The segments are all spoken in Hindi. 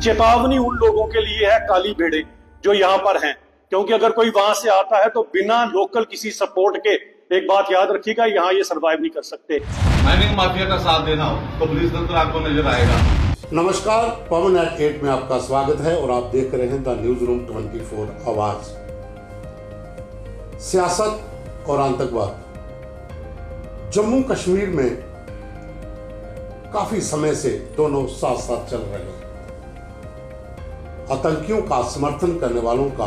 चेतावनी उन लोगों के लिए है काली भेड़े जो यहाँ पर हैं, क्योंकि अगर कोई वहां से आता है तो बिना लोकल किसी सपोर्ट के, एक बात याद रखिएगा, यहाँ ये सरवाइव नहीं कर सकते। माइनिंग माफिया का साथ देना हो तो पुलिस तंत्र आपको नजर आएगा। नमस्कार, पवन एट 8 में आपका स्वागत है और आप देख रहे हैं द न्यूज रूम 24 आवाज। सियासत और आतंकवाद जम्मू कश्मीर में काफी समय से दोनों साथ साथ चल रहे हैं। आतंकियों का समर्थन करने वालों का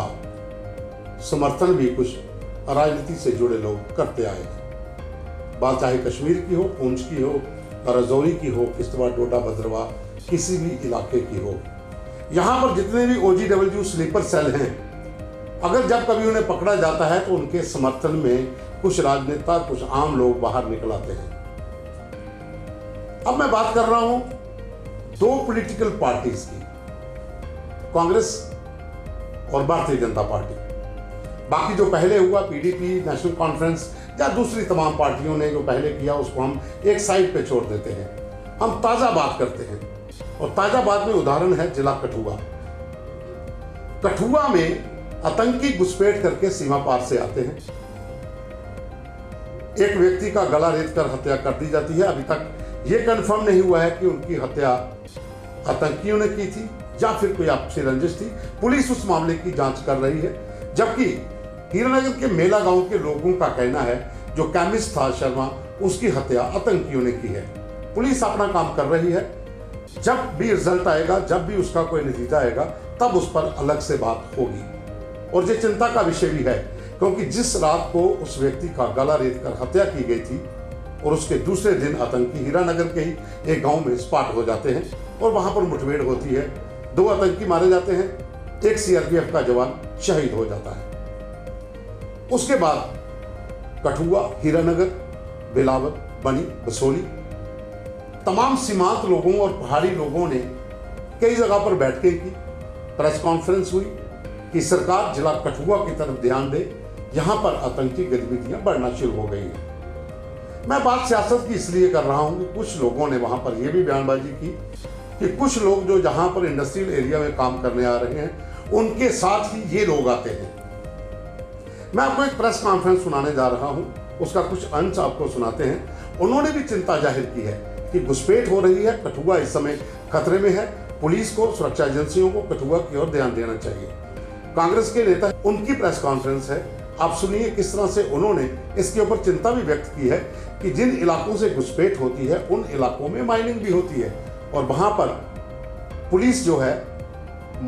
समर्थन भी कुछ राजनीति से जुड़े लोग करते आए हैं। बात चाहे कश्मीर की हो, पूंछ की हो, राजौरी की हो, किश्तवाड़, डोडा, भद्रवाह, किसी भी इलाके की हो, यहाँ पर जितने भी OGW स्लीपर सेल हैं, अगर जब कभी उन्हें पकड़ा जाता है तो उनके समर्थन में कुछ राजनेता, कुछ आम लोग बाहर निकल आते हैं। अब मैं बात कर रहा हूं दो पॉलिटिकल पार्टीज की, कांग्रेस और भारतीय जनता पार्टी। बाकी जो पहले हुआ PDP, नेशनल कॉन्फ्रेंस या दूसरी तमाम पार्टियों ने जो पहले किया उसको हम एक साइड पे छोड़ देते हैं। हम ताजा बात करते हैं और ताजा बात में उदाहरण है जिला कठुआ। कठुआ में आतंकी घुसपैठ करके सीमा पार से आते हैं। एक व्यक्ति का गला रेत कर हत्या कर दी जाती है। अभी तक यह कंफर्म नहीं हुआ है कि उनकी हत्या आतंकियों ने की थी या फिर कोई आपसी रंजिश थी। पुलिस उस मामले की जांच कर रही है, जबकि हीरानगर के मेला गांव के लोगों का कहना है जो केमिस्ट था शर्मा, उसकी हत्या आतंकियों ने की है। पुलिस अपना काम कर रही है। जब भी रिजल्ट आएगा, जब भी उसका कोई नतीजा आएगा, तब उस पर अलग से बात होगी। और ये चिंता का विषय भी है, क्योंकि जिस रात को उस व्यक्ति का गला रेत कर हत्या की गई थी और उसके दूसरे दिन आतंकी हीरानगर के ही एक गांव में स्पॉट हो जाते हैं और वहां पर मुठभेड़ होती है। 2 आतंकी मारे जाते हैं, एक CRPF का जवान शहीद हो जाता है। उसके बाद कठुआ, हीरानगर, बिलावर, बनी, बसोली, तमाम सीमांत लोगों और पहाड़ी लोगों ने कई जगह पर बैठकें की, प्रेस कॉन्फ्रेंस हुई कि सरकार जिला कठुआ की तरफ ध्यान दे, यहां पर आतंकी गतिविधियां बढ़ना शुरू हो गई हैं। मैं बात सियासत की इसलिए कर रहा हूं कि कुछ लोगों ने वहां पर यह भी बयानबाजी की कि कुछ लोग जो जहां पर इंडस्ट्रियल एरिया में काम करने आ रहे हैं, उनके साथ ही ये लोग आते हैं। मैं आपको एक प्रेस कॉन्फ्रेंस सुनाने जा रहा हूं, उसका कुछ अंश आपको सुनाते हैं। उन्होंने भी चिंता जाहिर की है कि घुसपैठ हो रही है, कठुआ इस समय खतरे में है। पुलिस को, सुरक्षा एजेंसियों को कठुआ की ओर ध्यान देना चाहिए। कांग्रेस के नेता, उनकी प्रेस कॉन्फ्रेंस है, आप सुनिए किस तरह से उन्होंने इसके ऊपर चिंता भी व्यक्त की है कि जिन इलाकों से घुसपैठ होती है उन इलाकों में माइनिंग भी होती है और वहां पर पुलिस जो है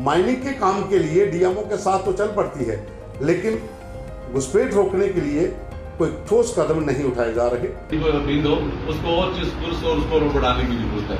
माइनिंग के काम के लिए DMO के साथ तो चल पड़ती है, लेकिन घुसपैठ रोकने के लिए कोई ठोस कदम नहीं उठाए जा रहे। उसको और चुस्त और उसको बढ़ाने की जरूरत है।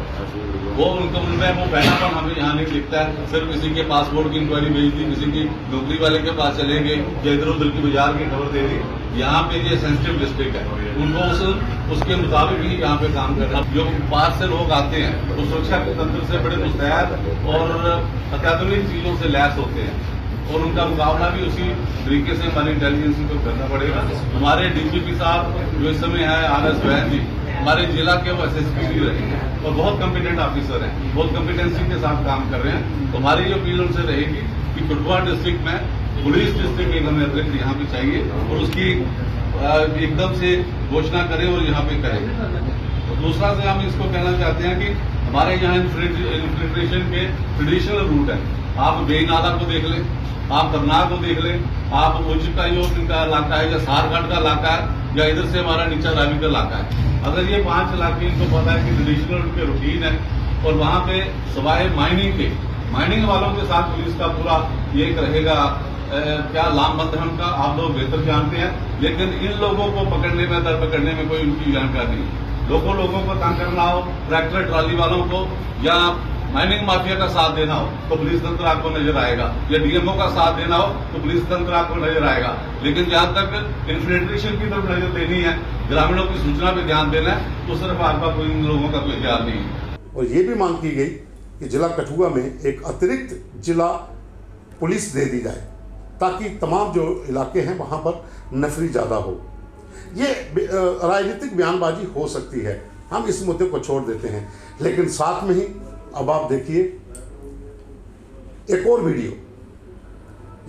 वो उनमें वो पहलापन हमें यहाँ नहीं दिखता है। सिर्फ किसी के पासपोर्ट की इंक्वायरी भेज दी, किसी की नौकरी वाले के पास चलेंगे या इधर उधर की बाजार की खबर दे दी। यहाँ पे ये सेंसिटिव डिस्ट्रिक्ट है, उनको उसके मुताबिक ही यहाँ पे काम करना। जो बाहर से लोग आते हैं वो सुरक्षा के तंत्र से बड़े मुस्तैद और अत्याधुनिक चीजों से लैस होते हैं और उनका मुकाबला भी उसी तरीके से हमारी इंटेलिजेंस को करना पड़ेगा। हमारे DGP साहब जो इस समय है RS वैन जी, हमारे जिला के वो SSP भी रहे हैं और बहुत कॉम्पिटेंट ऑफिसर हैं, बहुत कॉम्पिटेंसी के साथ काम कर रहे हैं। तो हमारी जो अपील उनसे रहेगी कि कठुआ डिस्ट्रिक्ट में पुलिस डिस्ट्रिक्ट एक हमें अतिरिक्त यहाँ पे चाहिए और उसकी एकदम से घोषणा करें और यहाँ पे करें। तो दूसरा से हम इसको कहना चाहते हैं कि हमारे यहाँ इन्फिल्ट्रेशन के ट्रेडिशनल रूट है। आप बेनाला को देख लें, आप करनाल को देख लें, आप उच्च का इलाका है या सारघाट का इलाका है या इधर से हमारा नीचा रावी का इलाका है। अगर ये 5 इलाके इनको पता है कि ट्रेडिशनल उनके रूटीन है और वहां पे सवाए माइनिंग वालों के साथ पुलिस का पूरा ये रहेगा क्या लामबंद है उनका, आप लोग बेहतर जानते हैं। लेकिन इन लोगों को पकड़ने में, दर पकड़ने में कोई उनकी जानकारी नहीं। लोगों को तंग करना हो, ट्रैक्टर ट्राली वालों को या माइनिंग माफिया का साथ देना हो तो पुलिस तंत्र आपको नजर आएगा, या DMO का साथ देना हो तो पुलिस तंत्र आपको नजर आएगा। लेकिन जहां तक इन्फिल्ट्रेशन की तरफ नजर देनी है, ग्रामीणों की सूचना पे ध्यान देना है, तो सिर्फ आपका कोई इन लोगों का कोई ख्याल नहीं है। और ये भी मांग की गई कि जिला कठुआ में एक अतिरिक्त जिला पुलिस दे दी जाए, ताकि तमाम जो इलाके हैं वहां पर नफरी ज्यादा हो। ये राजनीतिक बयानबाजी हो सकती है, हम इस मुद्दे को छोड़ देते हैं, लेकिन साथ में ही अब आप देखिए एक और वीडियो,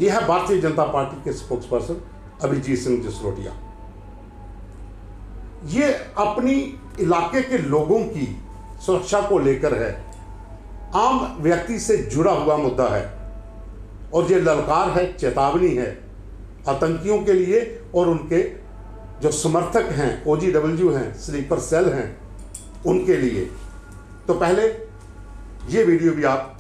यह है भारतीय जनता पार्टी के स्पोक्स पर्सन अभिजीत सिंह जसरोटिया। ये अपनी इलाके के लोगों की सुरक्षा को लेकर है, आम व्यक्ति से जुड़ा हुआ मुद्दा है और ये ललकार है, चेतावनी है आतंकियों के लिए और उनके जो समर्थक हैं, OGW हैं, स्लीपर सेल हैं, उनके लिए। तो पहले ये वीडियो भी आप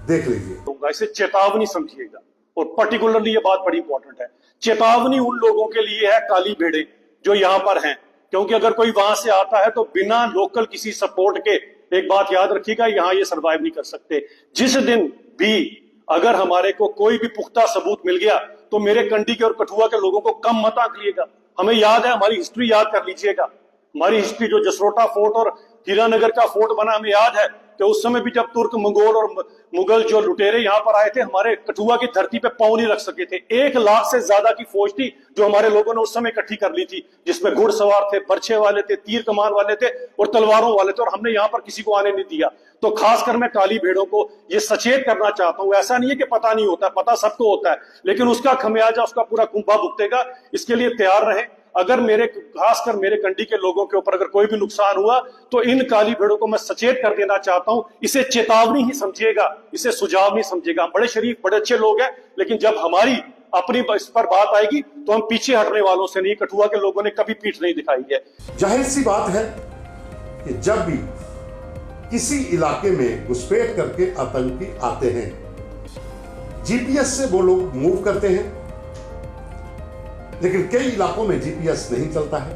देख लीजिए। इसे चेतावनी समझिएगा और पर्टिकुलरली ये बात बड़ी इंपॉर्टेंट है। चेतावनी उन लोगों के लिए है काली भेड़े जो यहां पर हैं, क्योंकि अगर कोई वहां से आता है तो बिना लोकल किसी सपोर्ट के, एक बात याद रखिएगा, यहां ये सर्वाइव नहीं कर सकते। जिस दिन भी अगर हमारे को कोई भी पुख्ता सबूत मिल गया तो मेरे कंडी के और कठुआ के लोगों को कम मत आंकिएगा। हमें याद है, हमारी हिस्ट्री याद कर लीजिएगा, हमारी हिस्ट्री जो जसरोटा फोर्ट और हीरानगर का फोर्ट बना, हमें याद है कि उस समय भी जब तुर्क, मंगोल और मुगल जो लुटेरे यहां पर आए थे, हमारे कठुआ की धरती पे पांव नहीं रख सके थे। 1 लाख से ज्यादा की फौज थी जो हमारे लोगों ने उस समय इकट्ठी कर ली थी, जिसमें घुड़सवार थे, बर्छे वाले थे, तीर कमान वाले थे और तलवारों वाले थे, और हमने यहां पर किसी को आने नहीं दिया। तो खासकर मैं काली भेड़ों को ये सचेत करना चाहता हूं। ऐसा नहीं है कि पता नहीं होता, पता सबको होता है, लेकिन उसका खमियाजा, उसका पूरा कुंभा भुगतेगा। इसके लिए तैयार रहें। अगर खासकर मेरे कंडी के लोगों के ऊपर अगर कोई भी नुकसान हुआ तो इन काली भेड़ों को मैं सचेत कर देना चाहता हूं। इसे चेतावनी ही समझिएगा, इसे सुझाव नहीं समझिएगा। हम बड़े शरीफ, बड़े अच्छे लोग हैं, लेकिन जब हमारी अपनी इस पर बात आएगी तो हम पीछे हटने वालों से नहीं। कठुआ के लोगों ने कभी पीठ नहीं दिखाई है। जाहिर सी बात है कि जब भी किसी इलाके में घुसपैठ करके आतंकी आते हैं, GPS से वो लोग मूव करते हैं, लेकिन कई इलाकों में GPS नहीं चलता है,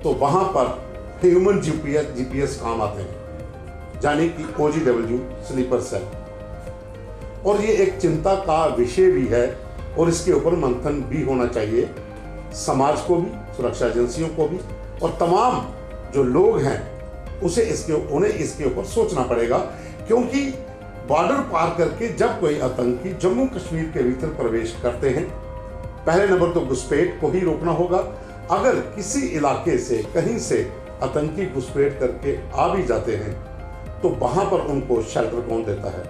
तो वहां पर ह्यूमन GPS काम आते हैं, यानी कि OGW स्लीपर सेल। और ये एक चिंता का विषय भी है और इसके ऊपर मंथन भी होना चाहिए, समाज को भी, सुरक्षा एजेंसियों को भी, और तमाम जो लोग हैं उन्हें इसके ऊपर सोचना पड़ेगा। क्योंकि बॉर्डर पार करके जब कोई आतंकी जम्मू कश्मीर के भीतर प्रवेश करते हैं, पहले नंबर तो घुसपैठ को ही रोकना होगा। अगर किसी इलाके से, कहीं से आतंकी घुसपैठ करके आ भी जाते हैं तो वहां पर उनको शेल्टर कौन देता है,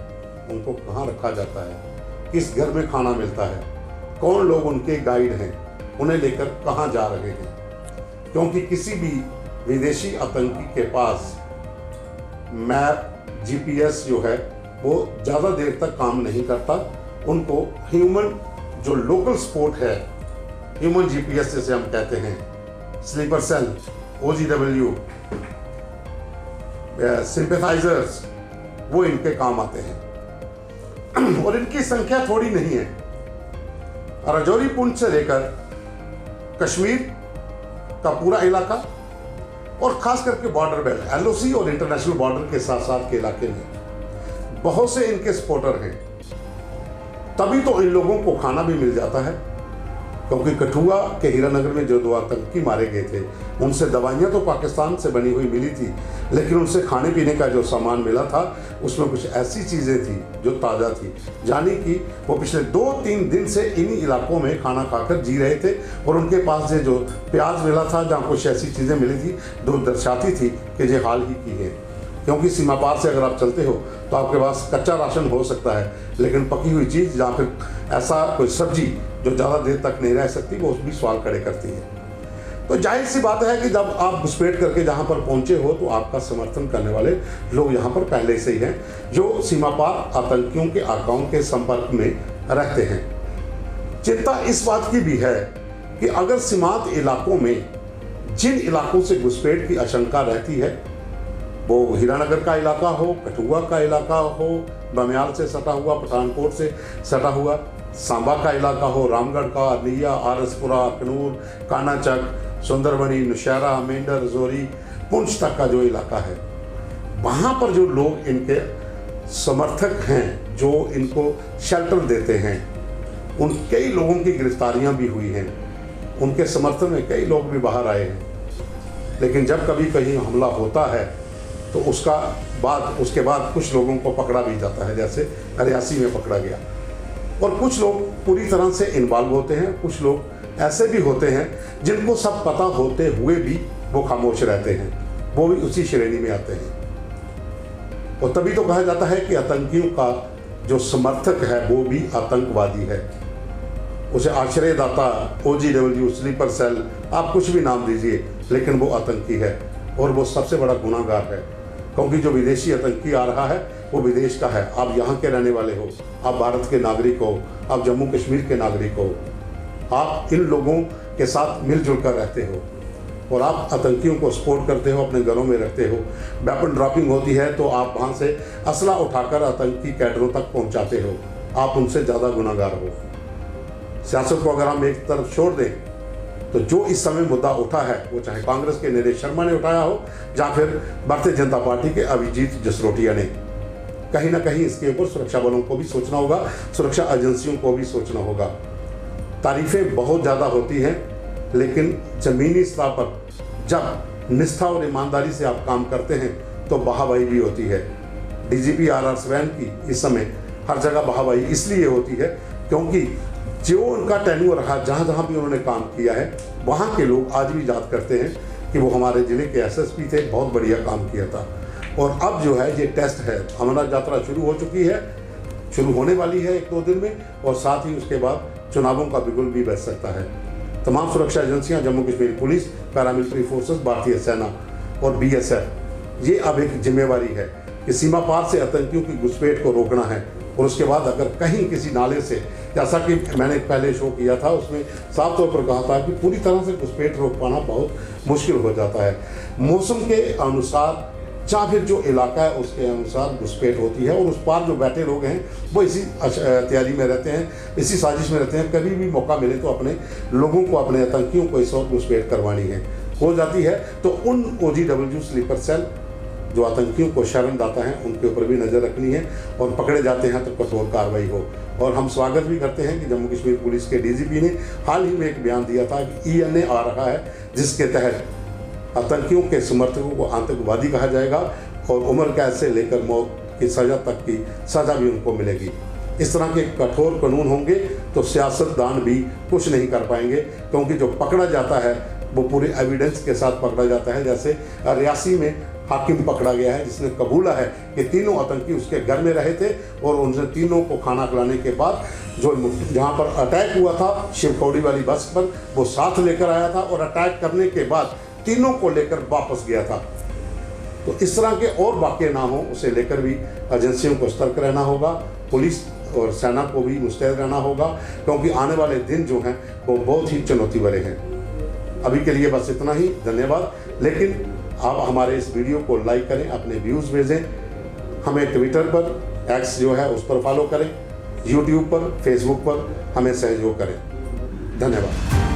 उनको कहां रखा जाता है, किस घर में खाना मिलता है, कौन लोग उनके गाइड हैं, उन्हें लेकर कहां जा रहे हैं। क्योंकि किसी भी विदेशी आतंकी के पास मैप, GPS जो है वो ज़्यादा देर तक काम नहीं करता। उनको ह्यूमन जो लोकल सपोर्ट है, ह्यूमन GPS जैसे हम कहते हैं, स्लीपर सेल, OGW, सिंपैथाइजर्स, वो इनके काम आते हैं। और इनकी संख्या थोड़ी नहीं है। राजौरी, पुंछ से लेकर कश्मीर का पूरा इलाका और खास करके बॉर्डर बेल्ट, LOC और इंटरनेशनल बॉर्डर के साथ साथ के इलाके में बहुत से इनके सपोर्टर हैं। तभी तो इन लोगों को खाना भी मिल जाता है, क्योंकि कठुआ के हीरानगर में जो 2 आतंकी मारे गए थे, उनसे दवाइयाँ तो पाकिस्तान से बनी हुई मिली थी, लेकिन उनसे खाने पीने का जो सामान मिला था उसमें कुछ ऐसी चीज़ें थी जो ताज़ा थी, यानी कि वो पिछले 2-3 दिन से इन्हीं इलाकों में खाना खाकर जी रहे थे। और उनके पास से जो प्याज मिला था, जहाँ कुछ ऐसी चीज़ें मिली थी जो दर्शाती थी कि ये हाल ही की है। क्योंकि सीमा पार से अगर आप चलते हो तो आपके पास कच्चा राशन हो सकता है, लेकिन पकी हुई चीज़ या फिर ऐसा कोई सब्जी जो ज़्यादा देर तक नहीं रह सकती, वो भी सवाल खड़े करती है। तो जाहिर सी बात है कि जब आप घुसपैठ करके जहाँ पर पहुँचे हो तो आपका समर्थन करने वाले लोग यहाँ पर पहले से ही हैं, जो सीमा पार आतंकियों के आकाओं के संपर्क में रहते हैं। चिंता इस बात की भी है कि अगर सीमांत इलाकों में जिन इलाकों से घुसपैठ की आशंका रहती है, वो हीरानगर का इलाका हो, कठुआ का इलाका हो, बमियाल से सटा हुआ, पठानकोट से सटा हुआ, सांबा का इलाका हो, रामगढ़ का, अरनिया, आरसपुरा, अखनूर, कानाचक, सुंदरबनी, नौशहरा, मेंढर, राजौरी, पुंछ तक का जो इलाका है, वहाँ पर जो लोग इनके समर्थक हैं, जो इनको शेल्टर देते हैं, उन कई लोगों की गिरफ्तारियां भी हुई हैं। उनके समर्थन में कई लोग भी बाहर आए हैं। लेकिन जब कभी कहीं हमला होता है तो उसके बाद कुछ लोगों को पकड़ा भी जाता है, जैसे रियासी में पकड़ा गया। और कुछ लोग पूरी तरह से इन्वॉल्व होते हैं, कुछ लोग ऐसे भी होते हैं जिनको सब पता होते हुए भी वो खामोश रहते हैं, वो भी उसी श्रेणी में आते हैं। और तभी तो कहा जाता है कि आतंकियों का जो समर्थक है वो भी आतंकवादी है। उसे आश्रयदाता, OGW, स्लीपर सेल, आप कुछ भी नाम दीजिए, लेकिन वो आतंकी है और वो सबसे बड़ा गुनाहगार है। क्योंकि जो विदेशी आतंकी आ रहा है वो विदेश का है। आप यहाँ के रहने वाले हो, आप भारत के नागरिक हो, आप जम्मू कश्मीर के नागरिक हो, आप इन लोगों के साथ मिलजुल कर रहते हो और आप आतंकियों को सपोर्ट करते हो, अपने घरों में रखते हो। वेपन ड्रॉपिंग होती है तो आप वहाँ से असला उठाकर आतंकी कैडरों तक पहुँचाते हो। आप उनसे ज़्यादा गुनाहगार हो। सियासत को अगर हम एक तरफ छोड़ दें तो जो इस समय मुद्दा उठा है वो चाहे कांग्रेस के नीरज शर्मा ने उठाया हो या फिर भारतीय जनता पार्टी के अभिजीत जसरोटिया ने, कहीं ना कहीं इसके ऊपर सुरक्षा बलों को भी सोचना होगा, सुरक्षा एजेंसियों को भी सोचना होगा। तारीफें बहुत ज़्यादा होती हैं, लेकिन ज़मीनी स्तर पर जब निष्ठा और ईमानदारी से आप काम करते हैं तो वाहवाही भी होती है। DGP RR स्वैन की इस समय हर जगह वाहवाही इसलिए होती है क्योंकि जो उनका टेन्योर रहा, जहाँ जहाँ भी उन्होंने काम किया है, वहाँ के लोग आज भी याद करते हैं कि वो हमारे ज़िले के SSP थे, बहुत बढ़िया काम किया था। और अब जो है ये टेस्ट है, अमरनाथ यात्रा शुरू हो चुकी है, शुरू होने वाली है 1-2 दिन में, और साथ ही उसके बाद चुनावों का बिगुल भी बज सकता है। तमाम सुरक्षा एजेंसियाँ, Jammu Kashmir police, paramilitary forces, भारतीय सेना और BSF, ये अब एक जिम्मेवारी है कि सीमा पार से आतंकियों की घुसपैठ को रोकना है। और उसके बाद अगर कहीं किसी नाले से, जैसा कि मैंने पहले शो किया था, उसमें साफ तौर पर कहा था कि पूरी तरह से घुसपैठ रोक पाना बहुत मुश्किल हो जाता है। मौसम के अनुसार या फिर जो इलाका है उसके अनुसार घुसपैठ होती है और उस पार जो बैठे लोग हैं वो इसी तैयारी में रहते हैं, इसी साजिश में रहते हैं। कभी भी मौका मिले तो अपने लोगों को, अपने आतंकियों को इस वक्त घुसपैठ करवानी है, हो जाती है तो उन OGW स्लीपर सेल जो आतंकियों को शरण दाता हैं उनके ऊपर भी नज़र रखनी है, और पकड़े जाते हैं तो कठोर कार्रवाई हो। और हम स्वागत भी करते हैं कि जम्मू कश्मीर पुलिस के DGP ने हाल ही में एक बयान दिया था कि ENA आ रहा है, जिसके तहत आतंकियों के समर्थकों को आतंकवादी कहा जाएगा और उम्र कैद से लेकर मौत की सज़ा तक की सज़ा भी उनको मिलेगी। इस तरह के कठोर कानून होंगे तो सियासतदान भी कुछ नहीं कर पाएंगे, क्योंकि जो पकड़ा जाता है वो पूरे एविडेंस के साथ पकड़ा जाता है। जैसे रियासी में हाकिम पकड़ा गया है जिसने कबूला है कि तीनों आतंकी उसके घर में रहे थे और उनसे तीनों को खाना खिलाने के बाद जो जहाँ पर अटैक हुआ था शिवखोड़ी वाली बस पर, वो साथ लेकर आया था और अटैक करने के बाद तीनों को लेकर वापस गया था। तो इस तरह के और वाक़े ना हो, उसे लेकर भी एजेंसियों को सतर्क रहना होगा, पुलिस और सेना को भी मुस्तैद रहना होगा, क्योंकि आने वाले दिन जो हैं वो बहुत ही चुनौती भरे हैं। अभी के लिए बस इतना ही, धन्यवाद। लेकिन आप हमारे इस वीडियो को लाइक करें, अपने व्यूज़ भेजें, हमें ट्विटर पर, X जो है उस पर फॉलो करें, YouTube पर, Facebook पर हमें सहयोग करें। धन्यवाद।